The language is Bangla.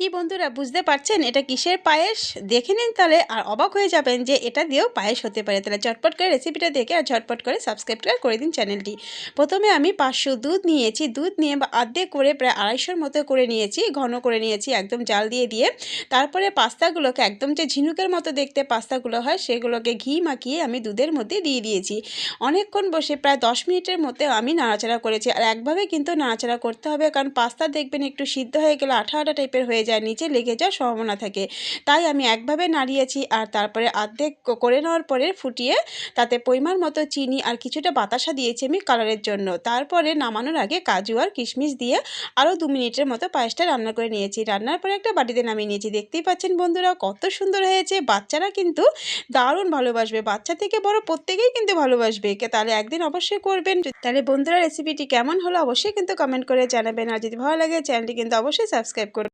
কি বন্ধুরা বুঝতে পারছেন এটা কিসের পায়েস? দেখে নিন তাহলে আর অবাক হয়ে যাবেন যে এটা দিয়েও পায়েস হতে পারে। তাহলে ঝটপট করে রেসিপিটা দেখে আর ঝটপট করে সাবস্ক্রাইব করে দিন চ্যানেলটি। প্রথমে আমি 500 দুধ নিয়েছি। দুধ নিয়ে বা আর্ধেক করে প্রায় 250 মতো করে নিয়েছি, ঘন করে নিয়েছি একদম জাল দিয়ে। তারপরে পাস্তাগুলোকে একদম যে ঝিনুকের মতো দেখতে পাস্তাগুলো হয় সেগুলোকে ঘি মাখিয়ে আমি দুধের মধ্যে দিয়ে দিয়েছি। অনেকক্ষণ বসে প্রায় 10 মিনিটের মধ্যে আমি নাড়াচাড়া করেছি। আর একভাবে কিন্তু নাড়াচাড়া করতে হবে, কারণ পাস্তা দেখবেন একটু সিদ্ধ হয়ে গেলে আঠা আঠা টাইপের হয়ে যায়, নিচে লেগে যাওয়ার সম্ভাবনা থাকে। তাই আমি একভাবে নাড়িয়েছি আর তারপরে অর্ধেক করে নেওয়ার পরে ফুটিয়ে তাতে পরিমাণ মতো চিনি আর কিছুটা বাতাসা দিয়েছি আমি কালারের জন্য। তারপরে নামানোর আগে কাজু আর কিশমিশ দিয়ে আরও 2 মিনিটের মতো পায়েসটা রান্না করে নিয়েছি। রান্নার পরে একটা বাটিতে নামিয়ে নিয়েছি। দেখতেই পাচ্ছেন বন্ধুরা কত সুন্দর হয়েছে। বাচ্চারা কিন্তু দারুণ ভালোবাসবে, বাচ্চা থেকে বড় প্রত্যেকেই কিন্তু ভালোবাসবে। তাহলে একদিন অবশ্যই করবেন। তাহলে বন্ধুরা রেসিপিটি কেমন হলো অবশ্যই কিন্তু কমেন্ট করে জানাবেন। আর যদি ভালো লাগে চ্যানেলটি কিন্তু অবশ্যই সাবস্ক্রাইব করবেন।